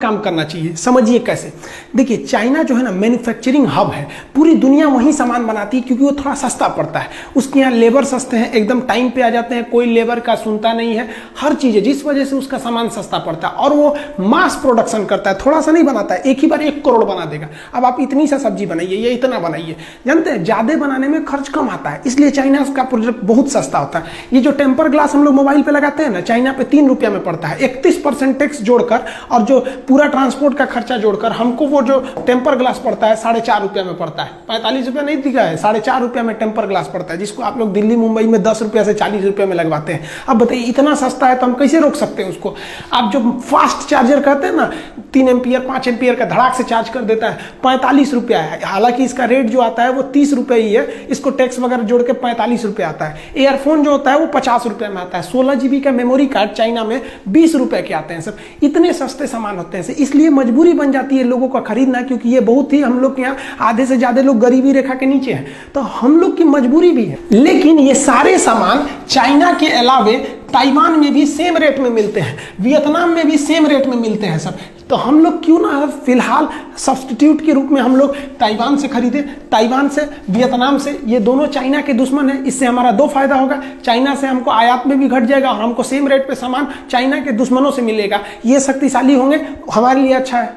काम करना चाहिए। समझिए कैसे। देखिए चाइना जो है ना मैन्युफैक्चरिंग हब है, पूरी दुनिया वहीं सामान बनाती है क्योंकि वो थोड़ा सस्ता पड़ता है। उसके यहाँ लेबर सस्ते हैं, एकदम टाइम पे आ जाते हैं, कोई लेबर का सुनता नहीं है, हर चीज़ है, जिस वजह से उसका सामान सस्ता पड़ता है। और वो मास प्रोडक्शन करता है, थोड़ा सा नहीं बनाता है, एक ही बार 1 करोड़ बना देगा। अब आप इतनी सा सब्जी बनाइए या इतना बनाइए, जानते हैं ज़्यादा बनाने में खर्च कम आता है, इसलिए चाइना का प्रोडक्ट बहुत सस्ता होता है। ये जो टेम्पर ग्लास हम लोग मोबाइल पे लगाते हैं ना, चाइना पे 3 रुपया में पड़ता है। 31% टैक्स जोड़कर और जो पूरा ट्रांसपोर्ट का खर्चा जोड़कर हमको वो जो टेम्पर ग्लास पड़ता है 4.5 रुपया में पड़ता है। 45 रुपया नहीं दिखा है, 4.5 रुपया में टेम्पर ग्लास पड़ता है, जिसको आप लोग दिल्ली मुंबई में 10 रुपया से 40 रुपया में लगवाते हैं। अब बताइए इतना सस्ता है तो हम कैसे रोक सकते हैं उसको। आप जो फास्ट चार्जर कहते हैं ना, 3 एम्पियर 5 एम्पियर का धड़ाक से चार्ज कर देता है, 45 रुपया है। हालांकि इसका रेट जो आता है वो 30 रुपये ही है, इसको टैक्स वगैरह जोड़ के 45 रुपये आता है। एयरफोन जो होता है वो 50 रुपये में आता है। 16 GB का मेमोरी कार्ड चाइना में 20 रुपये के आते हैं। सब इतने सस्ते सामान होते हैं, इसलिए मजबूरी बन जाती है लोगों का खरीदना, क्योंकि ये बहुत ही, हम लोग के यहाँ आधे से ज्यादा लोग गरीबी रेखा के नीचे हैं, तो हम लोग की मजबूरी भी है। लेकिन ये सारे सामान चाइना के अलावे ताइवान में भी सेम रेट में मिलते हैं, वियतनाम में भी सेम रेट में मिलते हैं सब। तो हम लोग क्यों ना फिलहाल सब्स्टिट्यूट के रूप में हम लोग ताइवान से खरीदे, ताइवान से, वियतनाम से। ये दोनों चाइना के दुश्मन है, इससे हमारा 2 फायदा होगा। चाइना से हमको आयात में भी घट जाएगा और हमको सेम रेट पे सामान चाइना के दुश्मनों से मिलेगा। ये शक्तिशाली होंगे, हमारे लिए अच्छा है।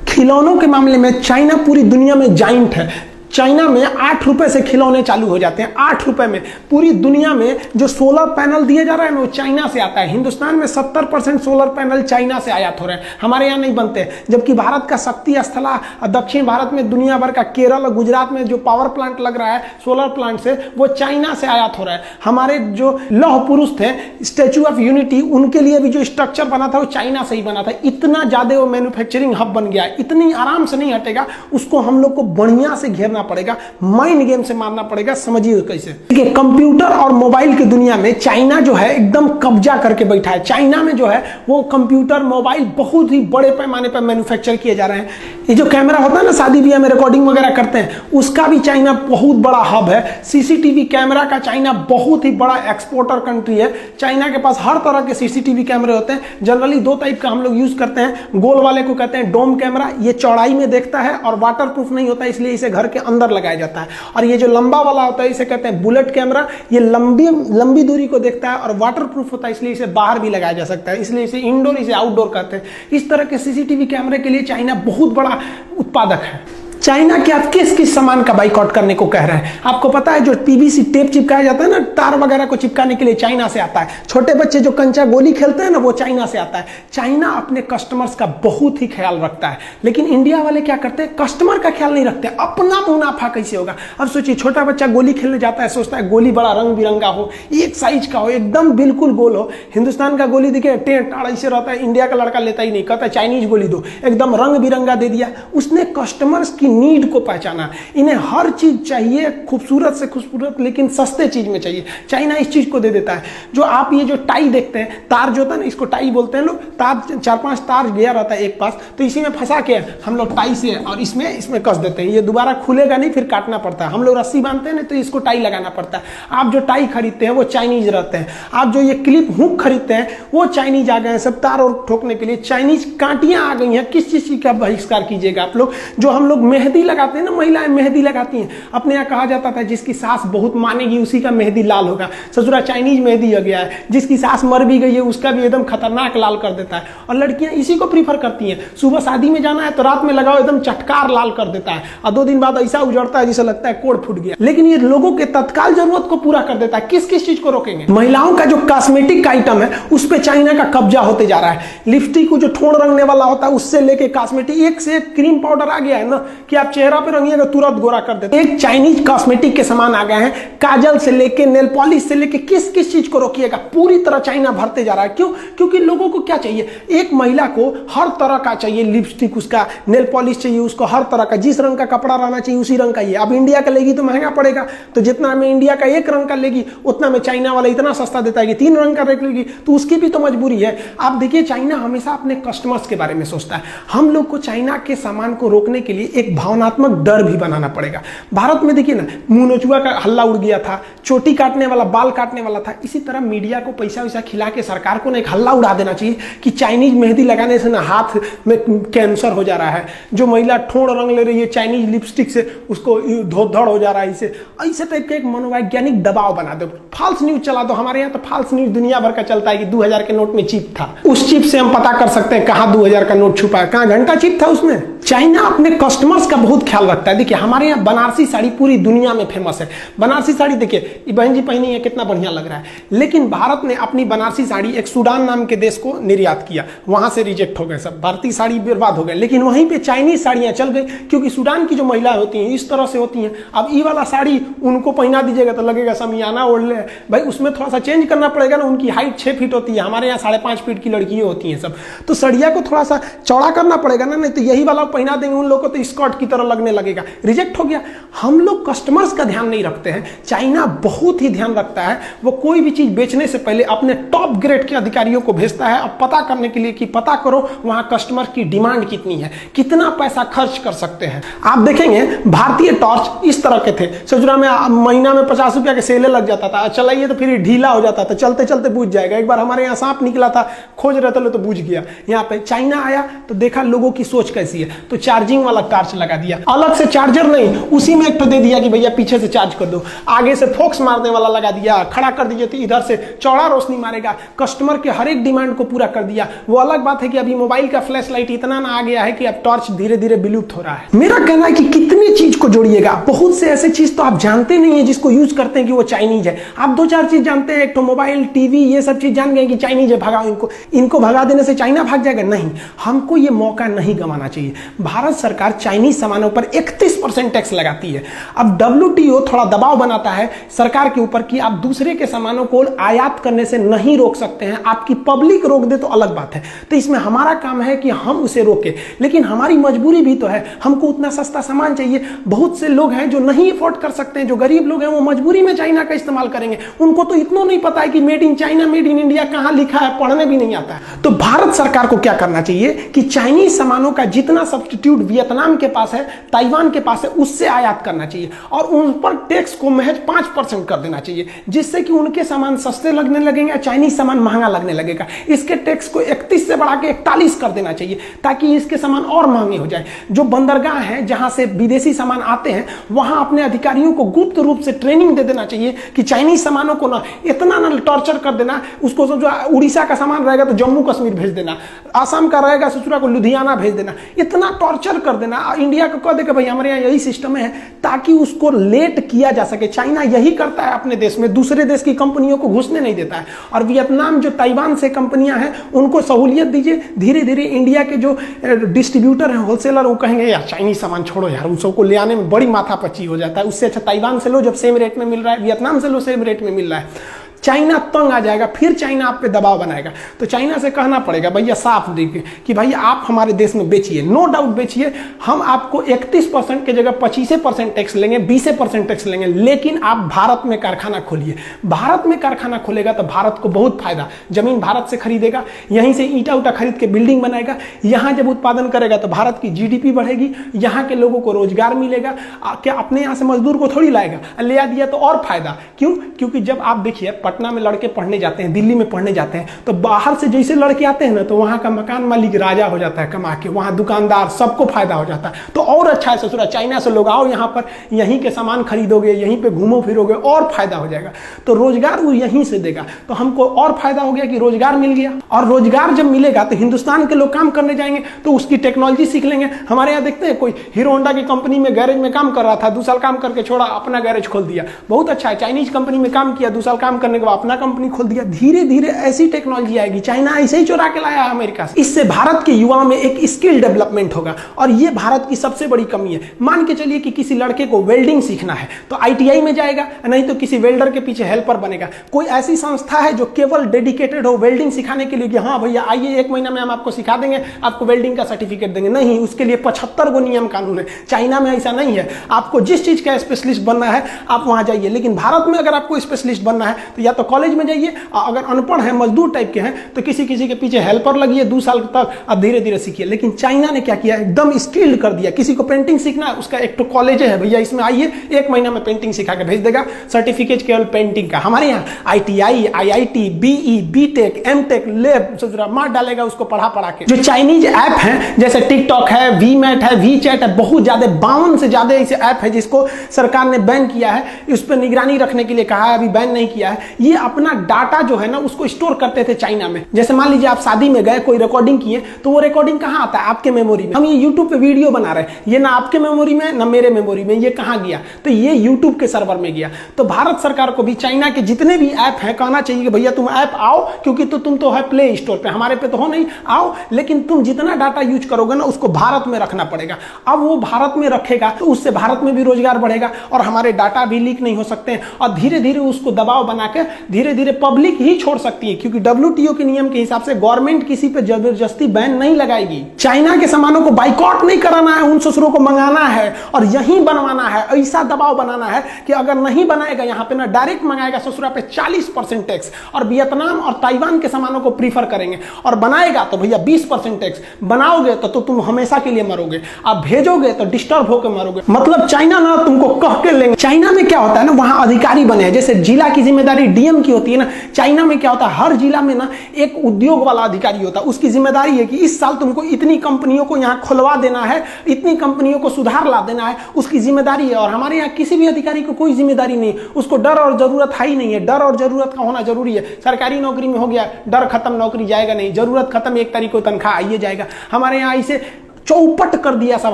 खिलौनों के मामले में चाइना पूरी दुनिया में जाइंट है। चाइना में 8 रुपए से खिलौने चालू हो जाते हैं, 8 रुपए में। पूरी दुनिया में जो सोलर पैनल दिए जा रहा है ना, वो चाइना से आता है। हिंदुस्तान में 70% सोलर पैनल चाइना से आयात हो रहे हैं, हमारे यहाँ नहीं बनते। जबकि भारत का शक्ति स्थला दक्षिण भारत में, दुनिया भर का केरल और गुजरात में जो पावर प्लांट लग रहा है सोलर प्लांट से, वो चाइना से आयात हो रहा है। हमारे जो लौह पुरुष थे, स्टैचू ऑफ यूनिटी, उनके लिए भी जो स्ट्रक्चर बना था वो चाइना से ही बना था। इतना ज्यादा वो मैन्युफैक्चरिंग हब बन गया, इतनी आराम से नहीं हटेगा। उसको हम लोग को बढ़िया से घेरना पड़ेगा, माइंड गेम से मारना पड़ेगा। समझिए कैसे। देखिए कंप्यूटर और मोबाइल की दुनिया में चाइना जो है एकदम कब्जा करके बैठा है। चाइना में जो है वो कंप्यूटर मोबाइल बहुत ही बड़े पैमाने पर मैन्युफैक्चर किए जा रहे हैं। ये जो कैमरा होता है ना, शादी ब्याह में रिकॉर्डिंग वगैरह करते हैं, उसका भी चाइना बहुत बड़ा हब है। सीसीटीवी कैमरा का चाइना बहुत ही बड़ा एक्सपोर्टर कंट्री है। चाइना के पास हर तरह के सीसीटीवी कैमरे होते हैं। जनरली 2 टाइप का हम लोग यूज करते हैं। गोल वाले को कहते हैं डोम कैमरा, ये चौड़ाई में देखता है और वाटर प्रूफ नहीं होता, इसलिए इसे घर के अंदर लगाया जाता है। और ये जो लंबा वाला होता है इसे कहते हैं बुलेट कैमरा, ये लंबी दूरी को देखता है और वाटर प्रूफ होता है, इसलिए इसे बाहर भी लगाया जा सकता है, इसलिए इसे इंडोर, इसे आउटडोर कहते हैं। इस तरह के सीसीटीवी कैमरे के लिए चाइना बहुत बड़ा उत्पादक है। चाइना के आप किस किस सामान का बाइकआउट करने को कह रहे हैं? आपको पता है जो पीवीसी टेप चिपकाया जाता है ना, तार वगैरह को चिपकाने के लिए, चाइना से आता है। छोटे बच्चे जो कंचा गोली खेलते हैं ना, वो चाइना से आता है। चाइना अपने कस्टमर्स का बहुत ही ख्याल रखता है, लेकिन इंडिया वाले क्या करते हैं, कस्टमर का ख्याल नहीं रखते, अपना मुनाफा कैसे होगा। अब सोचिए छोटा बच्चा गोली खेलने जाता है, सोचता है गोली बड़ा रंग बिरंगा हो, एक साइज का हो, एकदम बिल्कुल गोल हो। हिंदुस्तान का गोली देखिए टेढ़ ऐसे रहता है, इंडिया का लड़का लेता ही नहीं, कहता है चाइनीज गोली दो, एकदम रंग बिरंगा दे दिया। उसने कस्टमर्स की नीड को पहचाना। इन्हें हर चीज चाहिए, खूबसूरत से खूबसूरत, लेकिन सस्ते चीज में चाहिए। चाइना इस चीज को दे देता है। जो आप ये जो टाई देखते हैं, तार जो होता है ना, इसको टाई बोलते हैं लोग। तार 4-5 तार गया रहता है एक पास, तो इसी में फंसा के हम लोग टाई से और इसमें कस देते हैं। ये दोबारा खुलेगा नहीं, फिर काटना पड़ता है। हम लोग रस्सी बांधते हैं ना, तो इसको टाई लगाना पड़ता है। आप जो टाई खरीदते हैं वो चाइनीज रहते हैं। आप जो ये क्लिप हुक खरीदते हैं वो चाइनीज आ गए हैं। सब तार और ठोकने के लिए चाइनीज कांटियां आ गई हैं। किस चीज का बहिष्कार कीजिएगा आप लोग? जो हम लोग मेहंदी लगाते हैं ना, महिलाएं मेहंदी लगाती हैं, अपने यहाँ कहा जाता था जिसकी सास बहुत मानेगी उसी का मेहंदी लाल होगा। ससुरा चाइनीज मेहंदी हो गया है, जिसकी सास मर भी गई है उसका भी एकदम खतरनाक लाल कर देता है। और लड़कियां इसी को प्रीफर करती हैं। सुबह शादी में जाना है तो रात में लगाओ, एकदम चटकार लाल कर देता है, और 2 दिन बाद ऐसा उजड़ता है जिसे लगता है कोड़ फूट गया। लेकिन ये लोगों के तत्काल जरूरत को पूरा कर देता है। किस किस चीज को रोकेंगे? महिलाओं का जो कॉस्मेटिक आइटम है उस पर चाइना का कब्जा होते जा रहा है। लिपस्टिक को जो ठोड़ रंगने वाला होता है उससे लेके कॉस्मेटिक, एक से एक क्रीम पाउडर आ गया है ना, कि आप चेहरा पे रंगिएगा तुरंत गोरा कर देते। एक चाइनीज कॉस्मेटिक के सामान आ गए हैं, काजल से लेके नेल पॉलिश से लेके किस किस चीज को रोकिएगा, पूरी तरह चाइना भरते जा रहा है। क्यों? क्योंकि लोगों को क्या चाहिए, एक महिला को हर तरह का चाहिए, लिपस्टिक उसका, नेल पॉलिश चाहिए उसको, हर तरह का, जिस रंग का कपड़ा रहना चाहिए उसी रंग का ही। अब इंडिया का लेगी तो महंगा पड़ेगा, तो जितना में इंडिया का 1 रंग का लेगी उतना में चाइना वाला इतना सस्ता देता है कि 3 रंग का लेगी, तो उसकी भी तो मजबूरी है। आप देखिए चाइना हमेशा अपने कस्टमर्स के बारे में सोचता है। हम लोग को चाइना के सामान को रोकने के लिए एक एक भावनात्मक डर भी बनाना पड़ेगा। भारत में देखिए ना, मुंह नोचुआ का हल्ला उड़ गया था, चोटी काटने वाला, बाल काटने वाला था। इसी तरह मीडिया को पैसा वैसा खिला के सरकार को ना एक हल्ला उड़ा देना चाहिए कि चाइनीज मेहंदी लगाने से ना हाथ में कैंसर हो जा रहा है, जो महिला ठोड़ रंग ले रही है चाइनीज लिपस्टिक से उसको धोधड़ हो जा रहा है। इसे ऐसे टाइप का एक मनोवैज्ञानिक दबाव बना दो, फॉल्स न्यूज चला दो। हमारे यहाँ तो फॉल्स न्यूज दुनिया भर का चलता है कि 2000 के नोट में चिप था, उस चिप से हम पता कर सकते हैं कहाँ 2000 का नोट छुपा है, कहाँ घंटा चिप था उसमें। चाइना अपने कस्टमर्स का बहुत ख्याल रखता है। देखिए हमारे यहाँ बनारसी साड़ी पूरी दुनिया में फेमस है। बनारसी साड़ी देखिए, ये बहन जी पहनी है, कितना बढ़िया लग रहा है। लेकिन भारत ने अपनी बनारसी साड़ी एक सूडान नाम के देश को निर्यात किया, वहां से रिजेक्ट हो गए सब, भारतीय साड़ी बर्बाद हो गए। लेकिन वहीं पे चाइनीज साड़ियां चल गई, क्योंकि सूडान की जो महिलाएं होती हैं इस तरह से होती हैं। अब ये वाला साड़ी उनको पहना दीजिएगा तो लगेगा समियाना ओढ़ ले भाई, उसमें थोड़ा सा चेंज करना पड़ेगा ना। उनकी हाइट 6 फीट होती है, हमारे यहाँ 5.5 फीट की लड़कियां होती हैं सब, तो सड़िया को थोड़ा सा चौड़ा करना पड़ेगा ना, नहीं तो यही वाला पहना देंगे उन लोगों को तो स्कर्ट की तरह लगने लगेगा, रिजेक्ट हो गया। हम लोग कस्टमर्स का ध्यान नहीं रखते हैं, चाइना बहुत ही ध्यान रखता है। वो कोई भी चीज बेचने से पहले अपने टॉप ग्रेड के अधिकारियों को भेजता है अब पता करने के लिए कि पता करो वहां कस्टमर की डिमांड कितनी है, कितना पैसा खर्च कर सकते हैं। आप देखेंगे भारतीय टॉर्च इस तरह के थे, सजुरा में महीना में 50 रुपया के सेले लग जाता था, चलाइए तो फिर ढीला हो जाता था, चलते चलते बुझ जाएगा। एक बार हमारे यहाँ सांप निकला था, खोज रहे थे तो बुझ गया। यहाँ पे चाइना आया तो देखा लोगों की सोच कैसी है, तो चार्जिंग वाला टॉर्च लगा दिया, अलग से चार्जर नहीं, उसी में एक तो दे दिया कि भैया पीछे से चार्ज कर दो, आगे से फोक्स मारने वाला लगा दिया, खड़ा कर दीजिए तो इधर से चौड़ा रोशनी मारेगा, कस्टमर के हर एक डिमांड को पूरा कर दिया। वो अलग बात है कि अभी मोबाइल का फ्लैश लाइट इतना ना आ गया है कि अब टॉर्च धीरे धीरे विलुप्त हो रहा है। मेरा कहना है कि कितनी चीज को जोड़िएगा, बहुत से ऐसे चीज तो आप जानते नहीं है जिसको यूज करते हैं कि वो चाइनीज है। आप 2-4 चीज जानते हैं, एक तो मोबाइल, टीवी, ये सब चीज जान गए कि चाइनीज है, भगाओ इनको भगा देने से चाइना भाग जाएगा। नहीं, हमको ये मौका नहीं गंवाना चाहिए। भारत सरकार चाइनीज सामानों पर 31% टैक्स लगाती है। अब WTO थोड़ा दबाव बनाता है सरकार के ऊपर कि आप दूसरे के सामानों को आयात करने से नहीं रोक सकते हैं, आपकी पब्लिक रोक दे तो अलग बात है। तो इसमें हमारा काम है कि हम उसे रोके, लेकिन हमारी मजबूरी भी तो है, हमको उतना सस्ता सामान चाहिए। बहुत से लोग हैं जो नहीं अफोर्ड कर सकते हैं, जो गरीब लोग हैं वो मजबूरी में चाइना का इस्तेमाल करेंगे। उनको तो इतना नहीं पता है कि made in China, made in India कहां लिखा है, पढ़ने भी नहीं आता है। तो भारत सरकार को क्या करना चाहिए कि चाइनीज सामानों का जितना सब्स्टिट्यूट वियतनाम के पास है, ताइवान के पास है, उससे आयात करना चाहिए और उन पर टैक्स को महज 5% कर देना चाहिए, जिससे कि उनके सामान सस्ते लगने लगेंगे, चाइनीज सामान महंगा लगने लगेगा। इसके टैक्स को 31 से बढ़ा के 41 कर देना चाहिए ताकि इसके सामान और महंगे हो जाए। जो बंदरगाह है जहां से विदेशी सामान आते हैं, वहां अपने अधिकारियों को गुप्त रूप से ट्रेनिंग दे देना चाहिए कि चाइनीज सामानों को ना इतना ना टॉर्चर कर देना, उसको जो उड़ीसा का सामान रहेगा तो जम्मू कश्मीर भेज देना, आसाम का रहेगा ससुरा को लुधियाना भेज देना, इतना टॉर्चर कर देना। इंडिया को कह देगा भाई हमारे यहाँ यही सिस्टम है, ताकि उसको लेट किया जा सके। चाइना यही करता है अपने देश में, दूसरे देश की कंपनियों को घुसने नहीं देता है। और वियतनाम जो ताइवान से कंपनियां हैं उनको सहूलियत दीजिए, धीरे धीरे इंडिया के जो डिस्ट्रीब्यूटर हैं, होलसेलर, वो कहेंगे यार चाइनीज सामान छोड़ो यार, उन सबको ले आने में बड़ी माथापच्ची हो जाता है, उससे अच्छा ताइवान से लो जब सेम रेट में मिल रहा है, वियतनाम से लो सेम रेट में मिल रहा है। चाइना तंग आ जाएगा, फिर चाइना आप पे दबाव बनाएगा। तो चाइना से कहना पड़ेगा भैया साफ देखिए कि भाई आप हमारे देश में बेचिए, नो डाउट बेचिए, हम आपको 31% की जगह 25% टैक्स लेंगे, 20% टैक्स लेंगे, लेकिन आप भारत में कारखाना खोलिए। भारत में कारखाना खोलेगा तो भारत को बहुत फायदा, जमीन भारत से खरीदेगा, यहीं से ईंटा उटा खरीद के बिल्डिंग बनाएगा, यहां जब उत्पादन करेगा तो भारत की GDP बढ़ेगी, यहां के लोगों को रोजगार मिलेगा। क्या अपने यहां से मजदूर को थोड़ी लाएगा, ले आ दिया तो और फायदा। क्यों? क्योंकि जब आप देखिए पटना में लड़के पढ़ने जाते हैं, दिल्ली में पढ़ने जाते हैं, तो बाहर से जैसे लड़के आते हैं ना, तो वहां का मकान मालिक राजा हो जाता है कमा के, वहां दुकानदार, सबको फायदा हो जाता है। तो और अच्छा है ससुरा, चाइना से लोग आओ यहाँ पर, यहीं के सामान खरीदोगे, यहीं पे घूमो फिरोगे, और फायदा हो जाएगा। तो रोजगार वो यहीं से देगा, तो हमको और फायदा हो गया कि रोजगार मिल गया। और रोजगार जब मिलेगा तो हिंदुस्तान के लोग काम करने जाएंगे, तो उसकी टेक्नोलॉजी सीख लेंगे। हमारे यहाँ देखते हैं कोई हीरो होंडा की कंपनी में गैरेज में काम कर रहा था, 2 साल काम करके छोड़ा, अपना गैरेज खोल दिया, बहुत अच्छा है। चाइनीज कंपनी में काम किया, 2 साल काम करने के बाद अपना कंपनी खोल दिया। धीरे धीरे ऐसी टेक्नोलॉजी आएगी, चाइना ऐसे ही चुरा के लाया है अमेरिका से। इससे भारत के युवाओं में एक स्किल डेवलपमेंट होगा, और ये भारत की सबसे बड़ी कमी है। मान के चलिए कि किसी लड़के को वेल्डिंग सीखना है तो ITI में जाएगा, नहीं तो किसी वेल्डर के पीछे हेल्पर बनेगा। कोई ऐसी संस्था है जो केवल डेडिकेटेड हो वेल्डिंग सिखाने के लिए कि हाँ भैया आइए 1 महीना में हम आपको सिखा देंगे, आपको वेल्डिंग का सर्टिफिकेट देंगे? नहीं, उसके लिए 75 गो नियम कानून है। चाइना में ऐसा नहीं है, आपको जिस चीज का स्पेशलिस्ट बनना है आप वहां जाइए। लेकिन भारत में अगर आपको स्पेशलिस्ट बनना है तो या तो कॉलेज में जाइए, अगर अनपढ़ है मजदूर टाइप के हैं तो किसी किसी के पीछे हेल्पर लगिए 2 साल तक, अब धीरे धीरे सीखिए। लेकिन चाइना ने क्या किया, एकदम स्किल्ड कर दिया। किसी को पेंटिंग सीखना है, उसका एक तो कॉलेज है भैया, इसमें आइए 1 महीना में पेंटिंग सिखा के भेज देगा, सर्टिफिकेट केवल पेंटिंग का। हमारे यहाँ ITI, IIT, BE, BTech, MTech, lab मार डालेगा उसको पढ़ा के। जो चाइनीज ऐप हैं जैसे टिकटॉक है, वीमैट है, वीचैट है, बहुत ज्यादा 52 से ज्यादा ऐसे ऐप है जिसको सरकार ने बैन किया है, उस पर निगरानी रखने के लिए कहा है, अभी बैन नहीं किया है। ये अपना डाटा जो है ना उसको स्टोर करते थे चाइना में। जैसे मान लीजिए आप शादी में गए, कोई रिकॉर्डिंग किए, तो वो रिकॉर्डिंग कहाँ आता है, आपके मेमोरी में। हम ये यूट्यूब पे वीडियो बना रहे हैं, ये ना आपके मेमोरी में ना मेरे मेमोरी में, ये कहाँ गया, तो ये यूट्यूब के सर्वर में गया। तो भारत सरकार को भी चाइना के जितने भी ऐप हैं कहना चाहिए कि भैया तुम ऐप आओ, क्योंकि तो तुम तो है प्ले स्टोर पे, हमारे पे तो हो नहीं, आओ, लेकिन तुम जितना डाटा यूज करोगे ना उसको भारत में रखना पड़ेगा। अब वो भारत में रखेगा तो उससे भारत में भी रोजगार बढ़ेगा और हमारे डाटा भी लीक नहीं हो सकते हैं, और धीरे धीरे उसको दबाव बना के धीरे धीरे पब्लिक ही छोड़ सकती है, क्योंकि WTO के नियम के हिसाब से गवर्नमेंट किसी पे जबरदस्ती बैन नहीं लगाएगी। चाइना के सामानों को बाइकआउट नहीं कराना है, उन ससुरों को मंगाना है और यहीं बनवाना है। ऐसा दबाव बनाना है कि अगर नहीं बनाएगा यहाँ पे ना, डायरेक्ट मंगाएगा ससुरा पे 40% टैक्स, और वियतनाम और ताइवान के सामानों को प्रीफर करेंगे, और बनाएगा तो भैया 20% टैक्स। बनाओगे तो तुम हमेशा के लिए मरोगे, आप भेजोगे तो डिस्टर्ब होकर मरोगे। मतलब चाइना ना तुमको कह के लेंगे। चाइना में क्या होता है ना, वहां अधिकारी बने हैं, जैसे जिला की जिम्मेदारी DM की होती है ना, चाइना में क्या होता है, हर जिला में ना एक उद्योग वाला अधिकारी होता है, उसकी जिम्मेदारी है कि इस साल तुमको इतनी कंपनियों को यहाँ खुलवा देना है, इतनी कंपनियों को सुधार ला देना है, उसकी जिम्मेदारी है। और हमारे यहाँ किसी भी अधिकारी को कोई जिम्मेदारी नहीं, उसको डर और जरूरत है ही नहीं है। डर और जरूरत का होना जरूरी है। सरकारी नौकरी में हो गया, डर खत्म, नौकरी जाएगा नहीं, जरूरत खत्म, 1 तारीख को तनख्वाह आइए जाएगा। हमारे यहाँ इसे चौपट कर दिया सब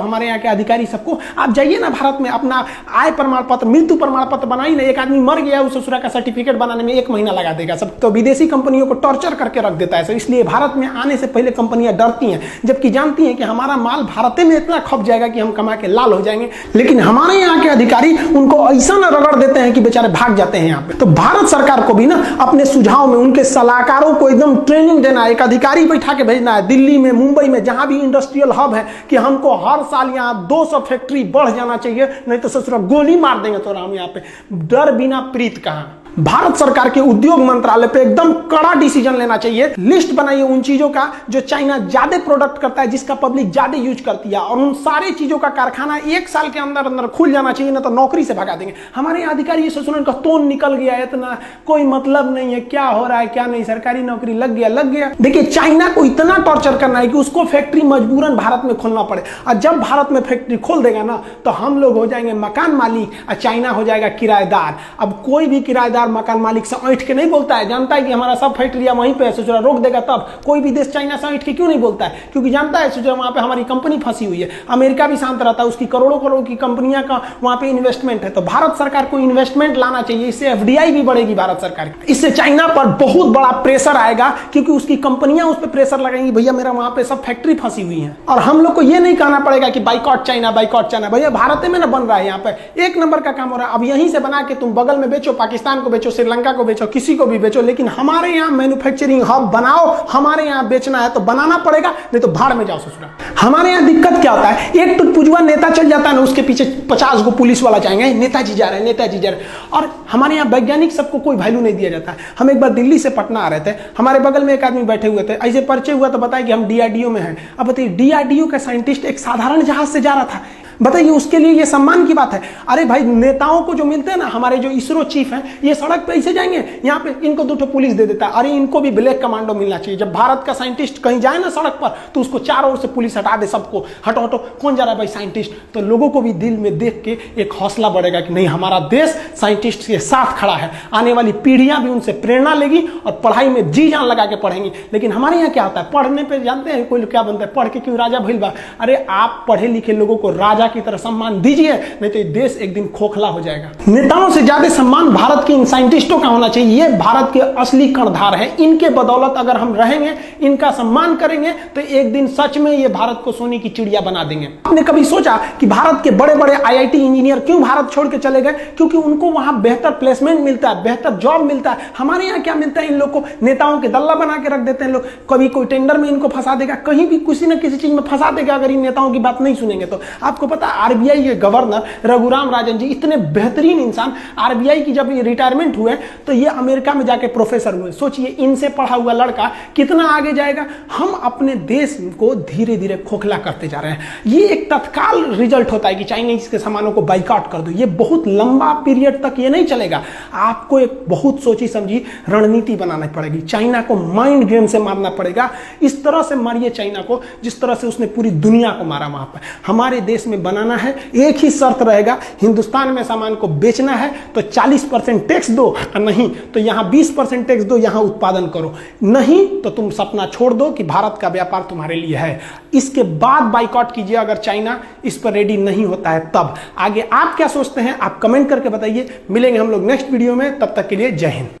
हमारे यहाँ के अधिकारी सबको। आप जाइए ना भारत में, अपना आय प्रमाण पत्र, मृत्यु प्रमाण पत्र बनाइए ना, एक आदमी मर गया उस ससुरा का सर्टिफिकेट बनाने में 1 महीना लगा देगा सब। तो विदेशी कंपनियों को टॉर्चर करके रख देता है सब। इसलिए भारत में आने से पहले कंपनियां डरती हैं, जबकि जानती हैं कि हमारा माल भारत में इतना खप जाएगा कि हम कमा के लाल हो जाएंगे। लेकिन हमारे यहाँ के अधिकारी उनको ऐसा न रगड़ देते हैं कि बेचारे भाग जाते हैं यहाँ पे। तो भारत सरकार को भी ना अपने सुझाव में उनके सलाहकारों को एकदम ट्रेनिंग देना है, एक अधिकारी बैठा के भेजना है दिल्ली में, मुंबई में, जहां भी इंडस्ट्रियल हब है, कि हमको हर साल यहाँ 200 फैक्ट्री बढ़ जाना चाहिए, नहीं तो ससुरा गोली मार देंगे तो हम यहाँ पे। डर बिना प्रीत कहाँ। भारत सरकार के उद्योग मंत्रालय पे एकदम कड़ा डिसीजन लेना चाहिए। लिस्ट बनाइए उन चीजों का जो चाइना ज्यादा प्रोडक्ट करता है, जिसका पब्लिक ज्यादा यूज करती है, और उन सारे चीजों का कारखाना 1 साल के अंदर अंदर खुल जाना चाहिए, ना तो नौकरी से भगा देंगे। हमारे यहाँ अधिकारी ससुरन का तोन निकल गया है, इतना कोई मतलब नहीं है क्या हो रहा है क्या नहीं, सरकारी नौकरी लग गया। देखिए चाइना को इतना टॉर्चर करना है कि उसको फैक्ट्री मजबूरन भारत में खोलना पड़े, और जब भारत में फैक्ट्री खोल देगा ना तो हम लोग हो जाएंगे मकान मालिक और चाइना हो जाएगा किराएदार। अब कोई भी किराएदार मकान मालिक से ऐंठ के नहीं बोलता है, जानता है कि हमारा सब फैक्ट्रियां वहीं पे है, ससुरा रोक देगा तब। कोई भी देश चाइना से ऐंठ के क्यों नहीं बोलता है, क्योंकि जानता है ससुरा वहां पे हमारी कंपनी फंसी हुई है। अमेरिका भी शांत रहता है, उसकी करोड़ों करोड़ की कंपनियां का वहां पे इन्वेस्टमेंट है। तो भारत सरकार को इन्वेस्टमेंट लाना चाहिए, इससे FDI भी बढ़ेगी भारत सरकार की। इससे चाइना पर बहुत बड़ा प्रेशर आएगा, क्योंकि उसकी कंपनियां उस पर प्रेशर लगाएंगी, भैया मेरा वहां पे सब फैक्ट्री फंसी हुई है। और हम लोग को यह नहीं कहना पड़ेगा कि बाइकआउट चाइना, बाइकआउट चाइना। भैया भारत में ना बन रहा है, यहाँ पे 1 नंबर का काम हो रहा है। अब यहीं से बना के तुम बगल में बेचो, पाकिस्तान को बेचो, श्रीलंका को बेचो, किसी को भी बेचो, लेकिन हमारे यहाँ मैन्युफैक्चरिंग हब बनाओ। हमारे यहाँ बेचना है तो बनाना पड़ेगा, नहीं तो भाड़ में जाओ ससुरा। हमारे यहाँ दिक्कत क्या होता है, एक तो पुजवा नेता चल जाता है ना, उसके पीछे 50 गो पुलिस वाला जाएंगे, नेताजी जा रहे हैं, नेताजी जा रहे हैं। और हमारे यहाँ वैज्ञानिक सबको कोई वैल्यू नहीं दिया जाता है। हम एक बार दिल्ली से पटना आ रहे थे, हमारे बगल में एक आदमी बैठे हुए थे, ऐसे परिचय हुआ तो बताया कि हम DRDO में हैं। अब बताइए DRDO का साइंटिस्ट एक साधारण जहाज से जा रहा था, बताइए उसके लिए ये सम्मान की बात है। अरे भाई नेताओं को जो मिलते हैं ना, हमारे जो इसरो चीफ हैं, ये सड़क पे ऐसे जाएंगे, यहाँ पे इनको 2 पुलिस दे देता है। अरे इनको भी ब्लैक कमांडो मिलना चाहिए। जब भारत का साइंटिस्ट कहीं जाए ना सड़क पर, तो उसको चारों ओर से पुलिस हटा दे, सबको हटो हटो, कौन जा रहा है भाई साइंटिस्ट। तो लोगों को भी दिल में देख के एक हौसला बढ़ेगा कि नहीं, हमारा देश साइंटिस्ट के साथ खड़ा है। आने वाली पीढ़ियां भी उनसे प्रेरणा लेगी और पढ़ाई में जी जान लगा के पढ़ेंगी। लेकिन हमारे यहाँ क्या होता है, पढ़ने पर जानते हैं कोई क्या बनता है, पढ़ के क्यों राजा भइल बा। अरे आप पढ़े लिखे लोगों को राजा की तरह सम्मान दीजिए, नहीं तो ये देश एक दिन खोखला हो जाएगा। नेताओं से ज्यादा सम्मान भारत के इन साइंटिस्टों का होना चाहिए। ये भारत के असली कर्णधार हैं। इनके बदौलत अगर हम रहेंगे, इनका सम्मान करेंगे, तो एक दिन सच में ये भारत को सोने की चिड़िया बना देंगे। आपने कभी सोचा कि भारत के बड़े बड़े IIT इंजीनियर क्यों भारत छोड़ के चले गए? क्योंकि उनको वहां बेहतर प्लेसमेंट मिलता है, बेहतर जॉब मिलता है। हमारे यहाँ क्या मिलता है, इन लोग को नेताओं के दल्ला बना के रख देते हैं लोग। कभी कोई टेंडर में इनको फंसा देगा, कहीं भी किसी न किसी चीज में फंसा देगा, अगर इन नेताओं की बात नहीं सुनेंगे तो। आपको पता है आरबीआई के गवर्नर रघुराम राजन जी इतने बेहतरीन इंसान, आरबीआई की जब ये रिटायरमेंट हुए तो ये अमेरिका में जाके प्रोफेसर हुए। सोचिए इनसे पढ़ा हुआ लड़का कितना आगे जाएगा। हम अपने देश को धीरे धीरे खोखला करते जा रहे हैं। ये एक तत्काल रिजल्ट होता है कि चाइनीज के सामानों को बाइकआउट कर दो, ये बहुत लंबा पीरियड तक ये नहीं चलेगा। आपको एक बहुत सोची समझी रणनीति बनानी पड़ेगी। चाइना को माइंड गेम से मारना पड़ेगा। इस तरह से मारिए चाइना को जिस तरह से उसने पूरी दुनिया को मारा। वहां पर हमारे देश में बनाना है, एक ही शर्त रहेगा, हिंदुस्तान में सामान को बेचना है तो 40% टैक्स दो, और नहीं तो यहां 20% टैक्स दो, यहां उत्पादन करो, नहीं तो तुम सपना छोड़ दो कि भारत का व्यापार तुम्हारे लिए है। इसके बाद बाइकआउट कीजिए अगर चाइना इस पर रेडी नहीं होता है तब। आगे आप क्या सोचते हैं आप कमेंट करके बताइए। मिलेंगे हम लोग नेक्स्ट वीडियो में, तब तक के लिए जय हिंद।